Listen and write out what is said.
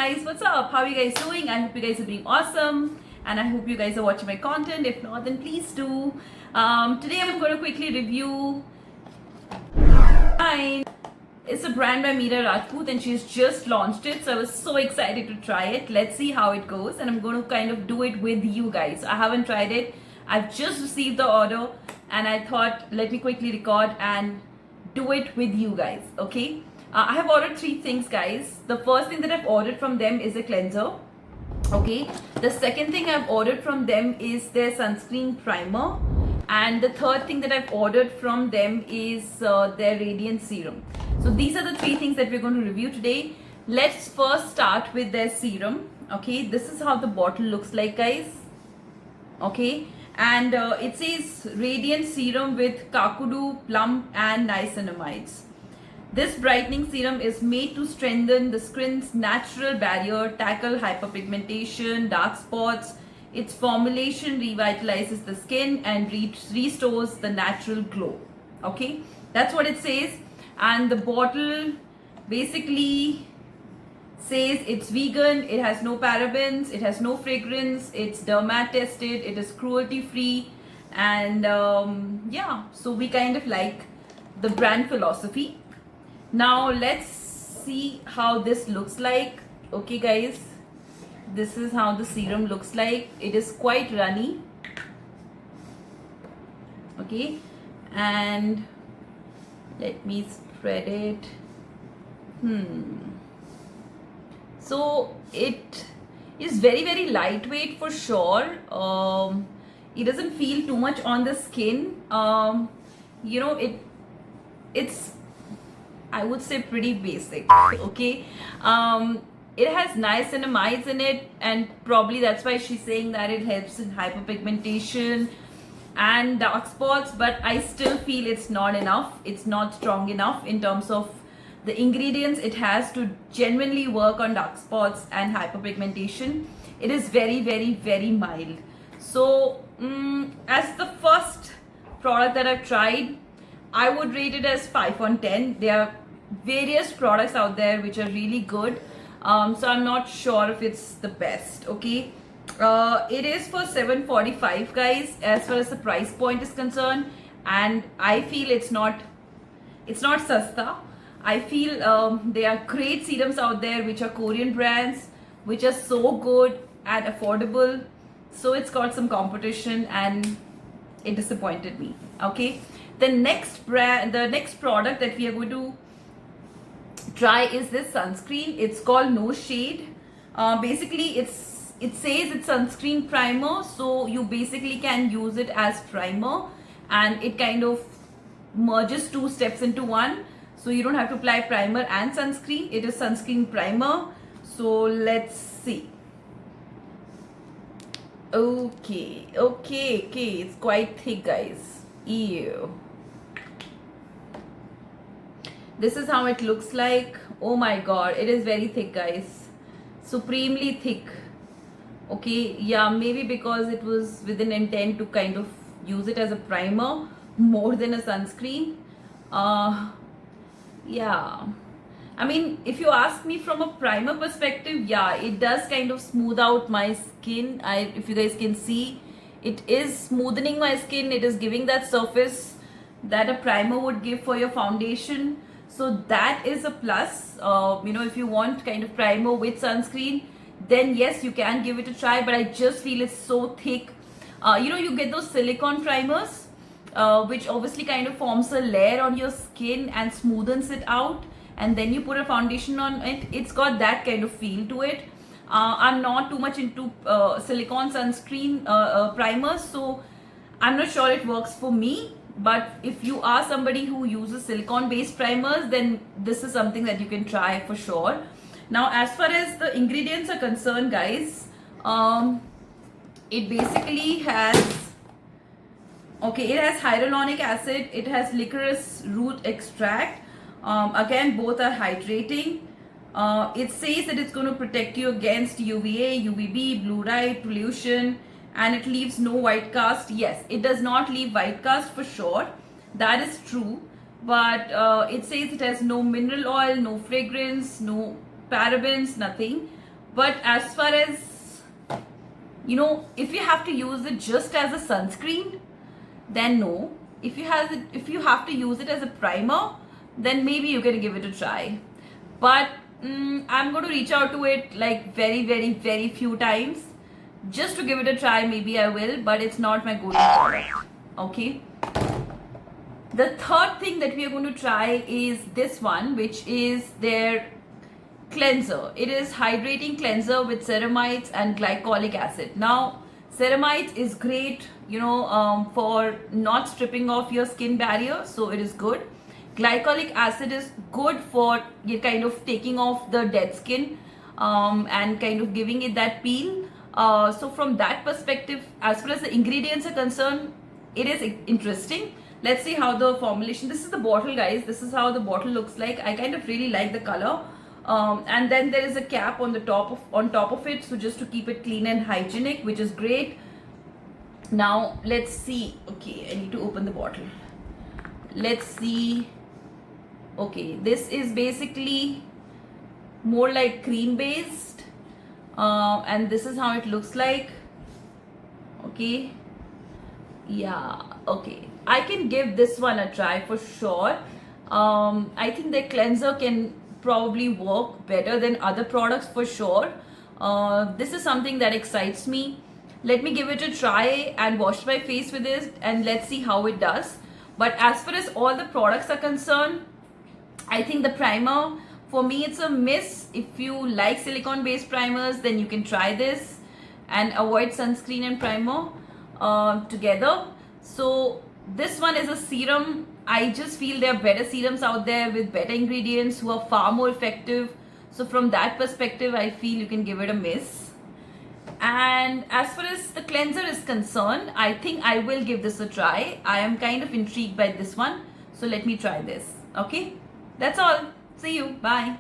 guys, what's up? How are you guys doing? I hope you guys are doing awesome and I hope you guys are watching my content. If not, then please do. Today I'm going to quickly review mine. It's a brand by Meera Rajput and she's just launched it, so I was so excited to try it. Let's see how it goes, and I'm going to kind of do it with you guys. I haven't tried it. I've just received the order and I thought let me quickly record and do it with you guys, okay? I have ordered 3 things, guys. The first thing that I've ordered from them is a cleanser, okay? The second thing I've ordered from them is their sunscreen primer, and the third thing that I've ordered from them is their radiant serum. So these are the 3 things that we're going to review today. Let's first start with their serum, okay? This is how the bottle looks like, guys, okay? And it says radiant serum with Kakudu, plum and niacinamides. This brightening serum is made to strengthen the skin's natural barrier, tackle hyperpigmentation, dark spots. Its formulation revitalizes the skin and restores the natural glow. Okay, that's what it says. And the bottle basically says it's vegan, it has no parabens, it has no fragrance, it's dermat tested, it is cruelty free, and yeah, so we kind of like the brand philosophy. Now let's see how this looks like. Okay guys, this is how the serum looks like. It is quite runny, okay, and let me spread it. So it is very lightweight for sure. It doesn't feel too much on the skin. You know, it's, I would say, pretty basic, okay? It has niacinamides in it, and probably that's why she's saying that it helps in hyperpigmentation and dark spots, but I still feel it's not enough. It's not strong enough in terms of the ingredients it has to genuinely work on dark spots and hyperpigmentation. It is very mild. So as the first product that I've tried, I would rate it as 5 on 10. There are various products out there which are really good, so I'm not sure if it's the best, okay? It is for $7.45, guys, as far as the price point is concerned, and I feel it's not sasta. I feel there are great serums out there which are Korean brands which are so good and affordable, so it's got some competition and it disappointed me, okay? The next product that we are going to try is this sunscreen. It's called No Shade. Basically it says it's sunscreen primer, so you basically can use it as primer, and it kind of merges 2 steps into one, so you don't have to apply primer and sunscreen. It is sunscreen primer. So let's see. Okay, it's quite thick, guys. Ew. This is how it looks like. Oh my god, it is very thick, guys. Supremely thick. Okay, yeah, maybe because it was with an intent to kind of use it as a primer more than a sunscreen. Yeah, I mean, if you ask me from a primer perspective, yeah, it does kind of smooth out my skin. If you guys can see, it is smoothening my skin. It is giving that surface that a primer would give for your foundation. So that is a plus. You know, if you want kind of primer with sunscreen, then yes, you can give it a try, but I just feel it's so thick. You know, you get those silicone primers, which obviously kind of forms a layer on your skin and smoothens it out, and then you put a foundation on it. It's got that kind of feel to it. I'm not too much into silicone sunscreen primers, so I'm not sure it works for me. But if you are somebody who uses silicone based primers, then this is something that you can try for sure. Now as far as the ingredients are concerned, guys, it basically has, okay, it has hyaluronic acid, it has licorice root extract. Again, both are hydrating. It says that it's going to protect you against UVA, UVB, blue light, pollution, and it leaves no white cast. Yes, it does not leave white cast for sure. That is true. But it says it has no mineral oil, no fragrance, no parabens, nothing. But as far as, if you have to use it just as a sunscreen, then no. If you have to use it as a primer, then maybe you can give it a try. But I'm going to reach out to it like very, very, very few times just to give it a try. Maybe I will, but it's not my go-to product. Okay. The third thing that we are going to try is this one, which is their cleanser. It is hydrating cleanser with ceramides and glycolic acid. Now, ceramides is great, for not stripping off your skin barrier, so it is good. Glycolic acid is good for kind of taking off the dead skin and kind of giving it that peel. So from that perspective, as far as the ingredients are concerned, it is interesting. Let's see how the formulation. This is the bottle, guys. This is how the bottle looks like. I kind of really like the color. And then there is a cap on the top of it, so just to keep it clean and hygienic, which is great. Now let's see. Okay, I need to open the bottle. Let's see. Okay, this is basically more like cream based, and this is how it looks like. Okay, yeah, okay, I can give this one a try for sure. I think the cleanser can probably work better than other products for sure. This is something that excites me. Let me give it a try and wash my face with this, and let's see how it does. But as far as all the products are concerned, I think the primer, for me, it's a miss. If you like silicone based primers, then you can try this and avoid sunscreen and primer together. So this one is a serum. I just feel there are better serums out there with better ingredients who are far more effective. So from that perspective, I feel you can give it a miss. And as far as the cleanser is concerned, I think I will give this a try. I am kind of intrigued by this one. So let me try this. Okay, that's all. See you. Bye.